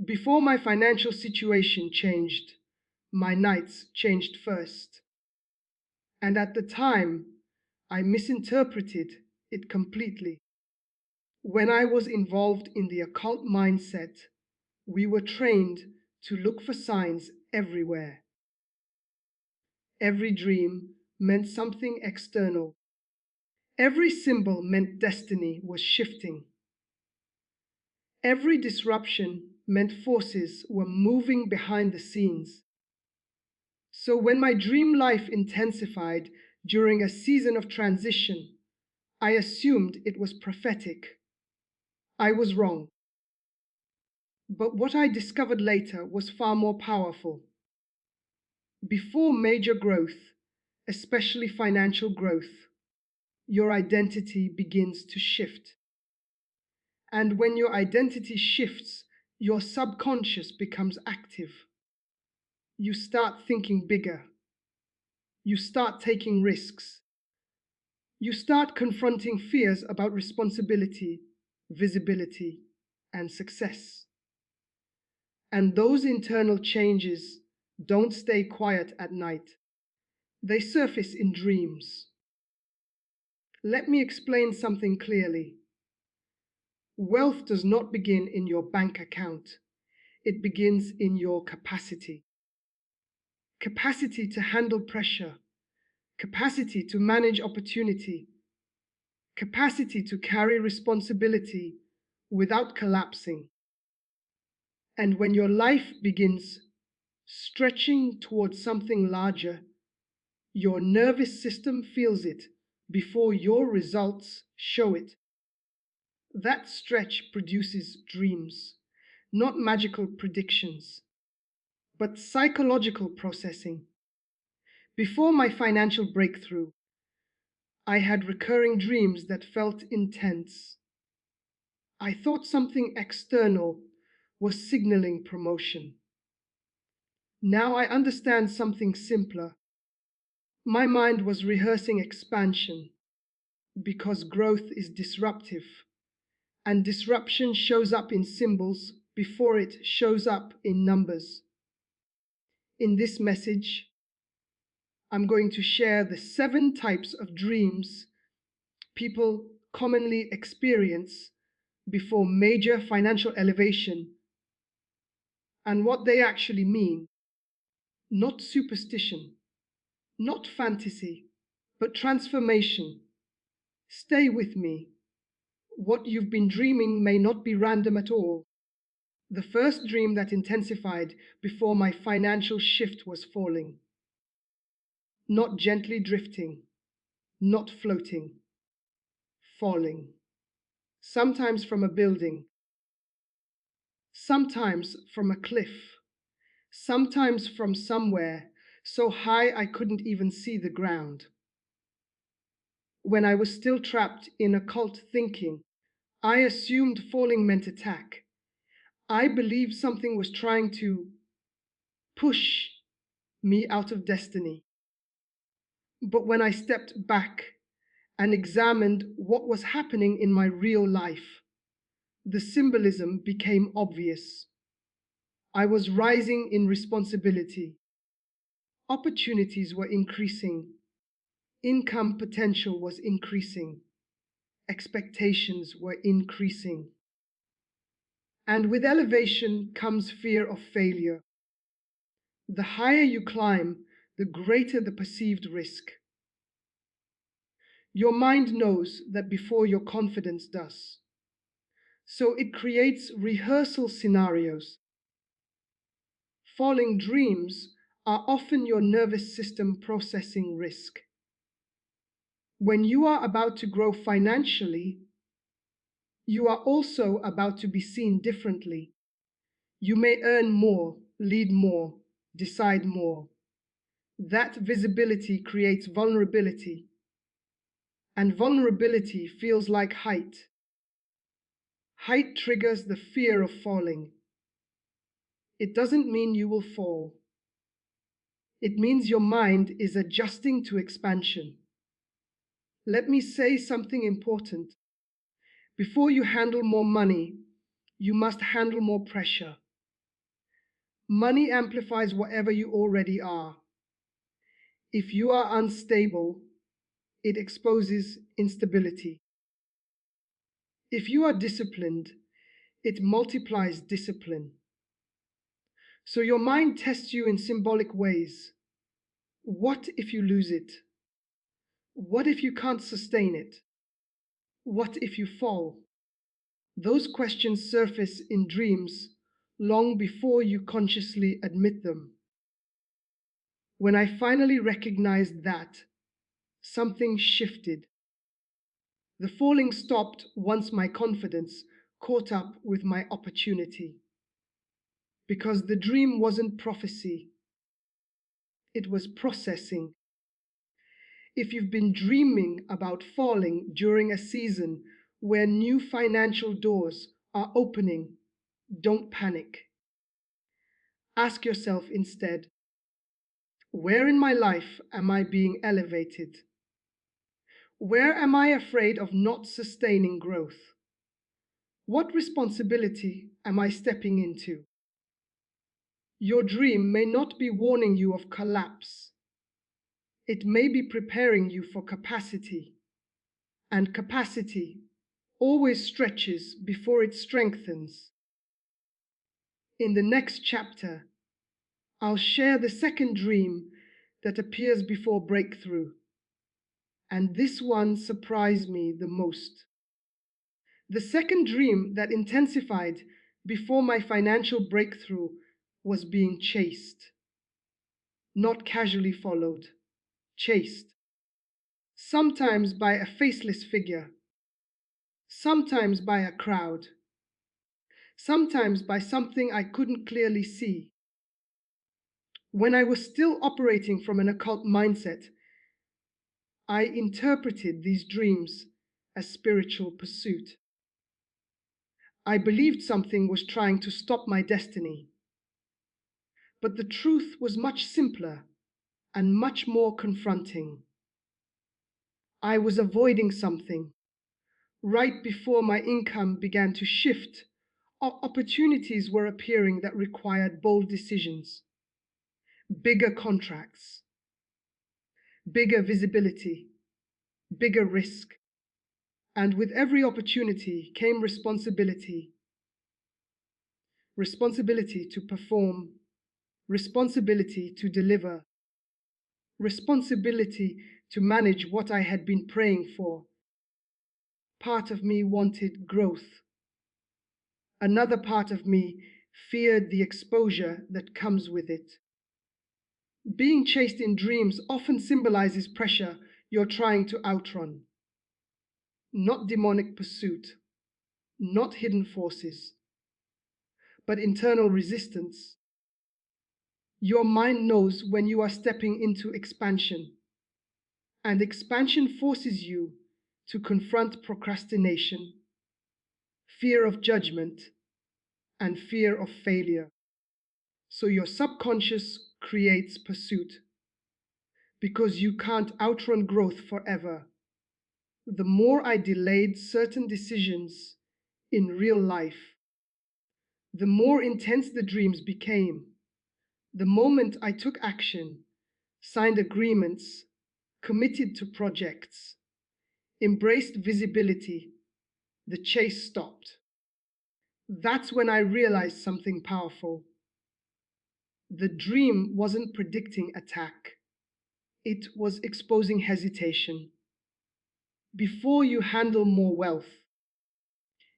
Before my financial situation changed, my nights changed first. And at the time, I misinterpreted it completely. When I was involved in the occult mindset, we were trained to look for signs everywhere. Every dream meant something external. Every symbol meant destiny was shifting. Every disruption meant forces were moving behind the scenes. So when my dream life intensified during a season of transition, I assumed it was prophetic. I was wrong. But what I discovered later was far more powerful. Before major growth, especially financial growth, your identity begins to shift. And when your identity shifts, your subconscious becomes active. You start thinking bigger. You start taking risks. You start confronting fears about responsibility, visibility, and success. And those internal changes don't stay quiet at night. They surface in dreams. Let me explain something clearly. Wealth does not begin in your bank account. It begins in your capacity. Capacity to handle pressure, capacity to manage opportunity, capacity to carry responsibility without collapsing. And when your life begins stretching towards something larger, your nervous system feels it before your results show it. That stretch produces dreams, not magical predictions, but psychological processing. Before my financial breakthrough, I had recurring dreams that felt intense. I thought something external was signaling promotion. Now I understand something simpler. My mind was rehearsing expansion because growth is disruptive, and disruption shows up in symbols before it shows up in numbers. In this message, I'm going to share the 7 types of dreams people commonly experience before major financial elevation and what they actually mean. Not superstition, not fantasy, but transformation. Stay with me. What you've been dreaming may not be random at all. The first dream that intensified before my financial shift was falling. Not gently drifting, not floating, falling. Sometimes from a building, sometimes from a cliff, sometimes from somewhere so high I couldn't even see the ground. When I was still trapped in occult thinking, I assumed falling meant attack. I believed something was trying to push me out of destiny. But when I stepped back and examined what was happening in my real life, the symbolism became obvious. I was rising in responsibility. Opportunities were increasing. Income potential was increasing. Expectations were increasing. And with elevation comes fear of failure. The higher you climb, the greater the perceived risk. Your mind knows that before your confidence does. So it creates rehearsal scenarios. Falling dreams are often your nervous system processing risk. When you are about to grow financially, you are also about to be seen differently. You may earn more, lead more, decide more. That visibility creates vulnerability, and vulnerability feels like height. Height triggers the fear of falling. It doesn't mean you will fall. It means your mind is adjusting to expansion. Let me say something important. Before you handle more money, you must handle more pressure. Money amplifies whatever you already are. If you are unstable, it exposes instability. If you are disciplined, it multiplies discipline. So your mind tests you in symbolic ways. What if you lose it? What if you can't sustain it? What if you fall? Those questions surface in dreams long before you consciously admit them. When I finally recognized that, something shifted. The falling stopped once my confidence caught up with my opportunity. Because the dream wasn't prophecy, it was processing. If you've been dreaming about falling during a season where new financial doors are opening, don't panic. Ask yourself instead, where in my life am I being elevated? Where am I afraid of not sustaining growth? What responsibility am I stepping into? Your dream may not be warning you of collapse. It may be preparing you for capacity. And capacity always stretches before it strengthens. In the next chapter, I'll share the second dream that appears before breakthrough. And this one surprised me the most. The second dream that intensified before my financial breakthrough was being chased. Not casually followed, chased. Sometimes by a faceless figure, sometimes by a crowd, sometimes by something I couldn't clearly see. When I was still operating from an occult mindset, I interpreted these dreams as spiritual pursuit. I believed something was trying to stop my destiny. But the truth was much simpler and much more confronting. I was avoiding something. Right before my income began to shift, opportunities were appearing that required bold decisions, bigger contracts, bigger visibility, bigger risk. And with every opportunity came responsibility. Responsibility to perform, responsibility to deliver, responsibility to manage what I had been praying for. Part of me wanted growth. Another part of me feared the exposure that comes with it. Being chased in dreams often symbolizes pressure you're trying to outrun. Not demonic pursuit, not hidden forces, but internal resistance. Your mind knows when you are stepping into expansion, and expansion forces you to confront procrastination, fear of judgment, and fear of failure. So your subconscious creates pursuit because you can't outrun growth forever. The more I delayed certain decisions in real life, the more intense the dreams became. The moment I took action, signed agreements, committed to projects, embraced visibility, the chase stopped. That's when I realized something powerful. The dream wasn't predicting attack, it was exposing hesitation. Before you handle more wealth,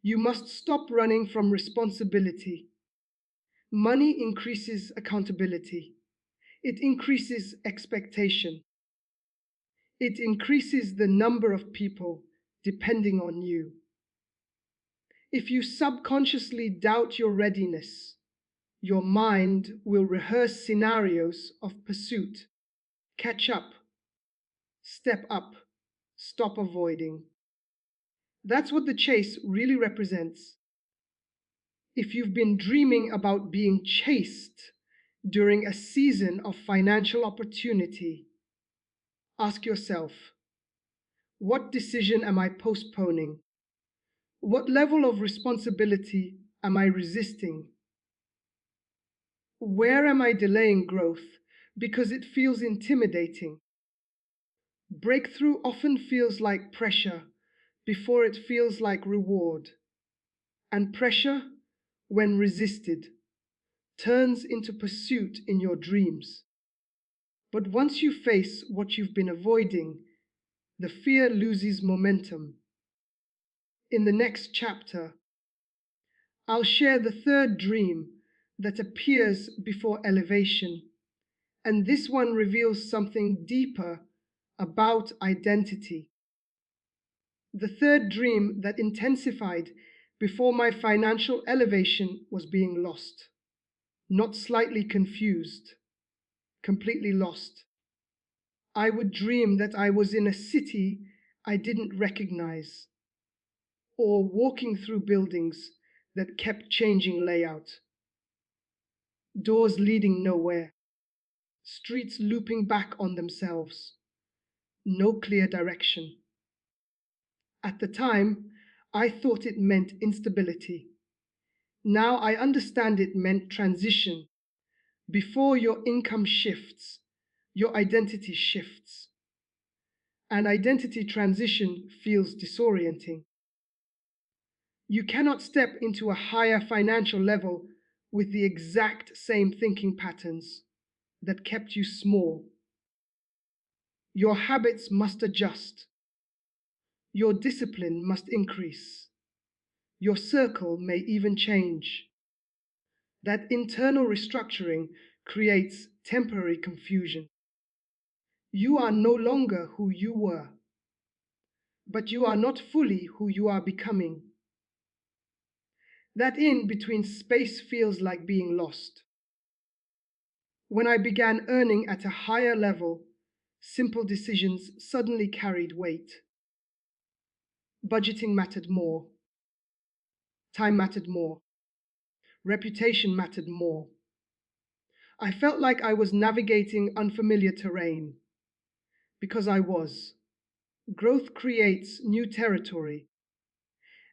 you must stop running from responsibility. Money increases accountability. It increases expectation. It increases the number of people depending on you. If you subconsciously doubt your readiness, your mind will rehearse scenarios of pursuit. Catch up, step up, stop avoiding. That's what the chase really represents. If you've been dreaming about being chased during a season of financial opportunity, ask yourself, what decision am I postponing? What level of responsibility am I resisting? Where am I delaying growth because it feels intimidating? Breakthrough often feels like pressure before it feels like reward. And pressure, when resisted, turns into pursuit in your dreams. But once you face what you've been avoiding, the fear loses momentum. In the next chapter, I'll share the third dream that appears before elevation, and this one reveals something deeper about identity. The third dream that intensified before my financial elevation was being lost, not slightly confused, completely lost. I would dream that I was in a city I didn't recognize, or walking through buildings that kept changing layout, doors leading nowhere, streets looping back on themselves, no clear direction. At the time, I thought it meant instability. Now I understand it meant transition. Before your income shifts, your identity shifts. And identity transition feels disorienting. You cannot step into a higher financial level with the exact same thinking patterns that kept you small. Your habits must adjust. Your discipline must increase. Your circle may even change. That internal restructuring creates temporary confusion. You are no longer who you were, but you are not fully who you are becoming. That in between space feels like being lost. When I began earning at a higher level, simple decisions suddenly carried weight. Budgeting mattered more, time mattered more, reputation mattered more. I felt like I was navigating unfamiliar terrain, because I was. Growth creates new territory,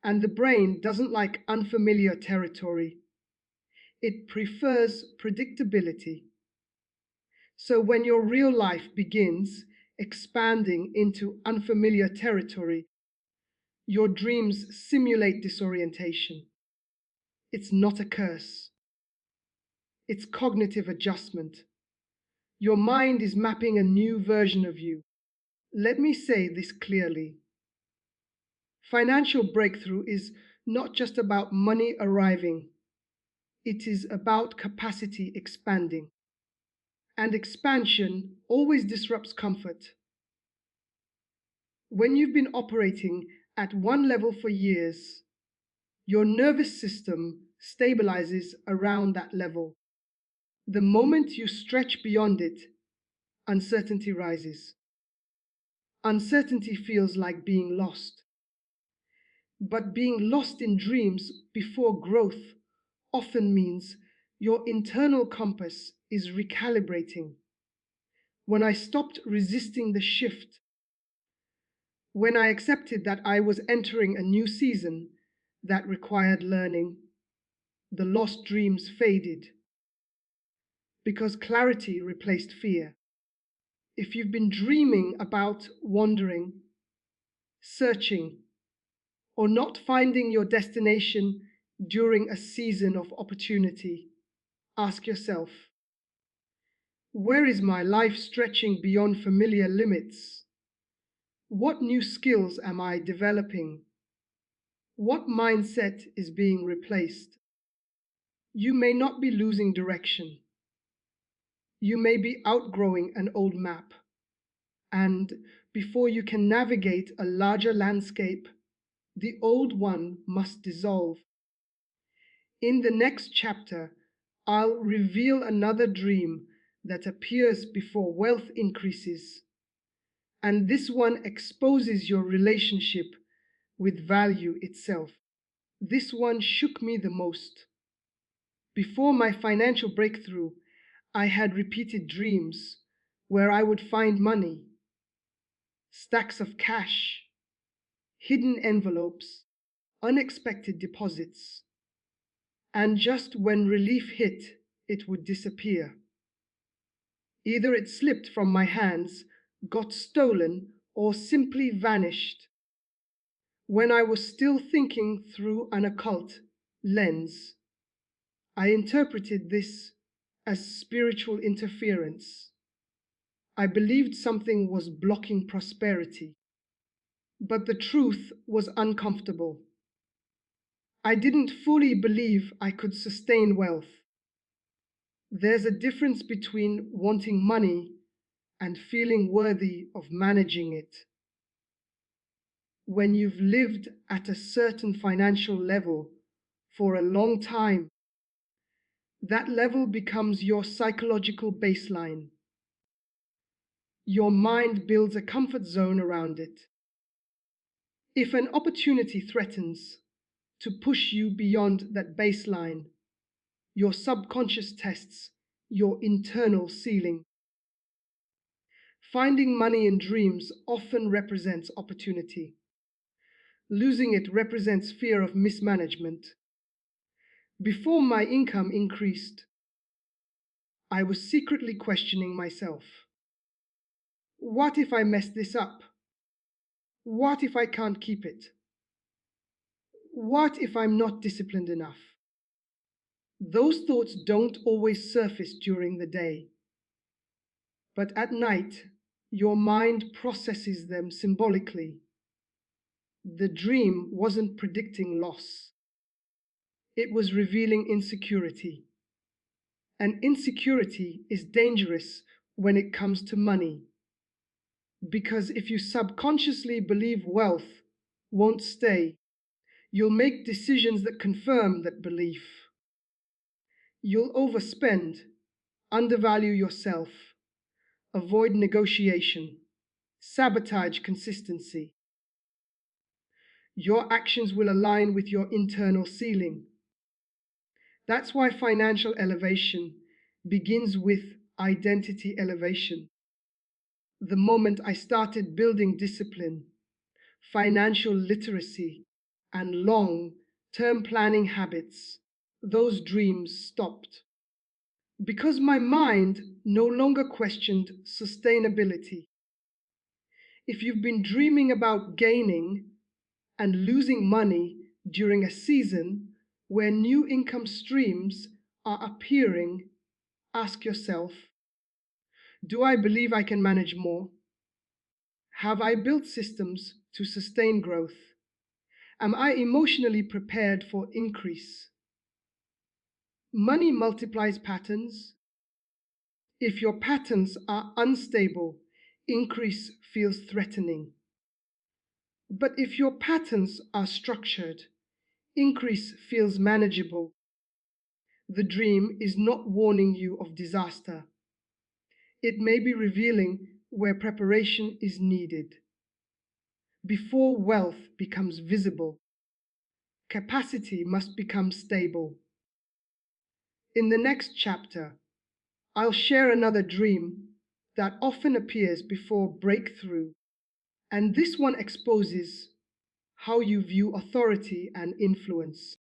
and the brain doesn't like unfamiliar territory. It prefers predictability. So when your real life begins expanding into unfamiliar territory, your dreams simulate disorientation. It's not a curse. It's cognitive adjustment. Your mind is mapping a new version of you. Let me say this clearly. Financial breakthrough is not just about money arriving. It is about capacity expanding. And expansion always disrupts comfort. When you've been operating at one level for years, your nervous system stabilizes around that level. The moment you stretch beyond it, uncertainty rises. Uncertainty feels like being lost. But being lost in dreams before growth often means your internal compass is recalibrating. When I stopped resisting the shift, when I accepted that I was entering a new season that required learning, the lost dreams faded because clarity replaced fear. If you've been dreaming about wandering, searching, or not finding your destination during a season of opportunity, ask yourself, where is my life stretching beyond familiar limits? What new skills am I developing? What mindset is being replaced? You may not be losing direction. You may be outgrowing an old map. And before you can navigate a larger landscape, the old one must dissolve. In the next chapter, I'll reveal another dream that appears before wealth increases. And this one exposes your relationship with value itself. This one shook me the most. Before my financial breakthrough, I had repeated dreams where I would find money, stacks of cash, hidden envelopes, unexpected deposits. And just when relief hit, it would disappear. Either it slipped from my hands, got stolen, or simply vanished. When I was still thinking through an occult lens, I interpreted this as spiritual interference. I believed something was blocking prosperity, but the truth was uncomfortable. I didn't fully believe I could sustain wealth. There's a difference between wanting money and feeling worthy of managing it. When you've lived at a certain financial level for a long time, that level becomes your psychological baseline. Your mind builds a comfort zone around it. If an opportunity threatens to push you beyond that baseline, your subconscious tests your internal ceiling. Finding money in dreams often represents opportunity. Losing it represents fear of mismanagement. Before my income increased, I was secretly questioning myself. What if I mess this up? What if I can't keep it? What if I'm not disciplined enough? Those thoughts don't always surface during the day, but at night, your mind processes them symbolically. The dream wasn't predicting loss, it was revealing insecurity. And insecurity is dangerous when it comes to money, because if you subconsciously believe wealth won't stay, you'll make decisions that confirm that belief. You'll overspend, undervalue yourself, avoid negotiation, sabotage consistency. Your actions will align with your internal ceiling. That's why financial elevation begins with identity elevation. The moment I started building discipline, financial literacy, and long-term planning habits, those dreams stopped. Because my mind no longer questioned sustainability. If you've been dreaming about gaining and losing money during a season where new income streams are appearing, ask yourself, do I believe I can manage more? Have I built systems to sustain growth? Am I emotionally prepared for increase? Money multiplies patterns. If your patterns are unstable, increase feels threatening. But if your patterns are structured, increase feels manageable. The dream is not warning you of disaster. It may be revealing where preparation is needed. Before wealth becomes visible, capacity must become stable. In the next chapter, I'll share another dream that often appears before breakthrough, and this one exposes how you view authority and influence.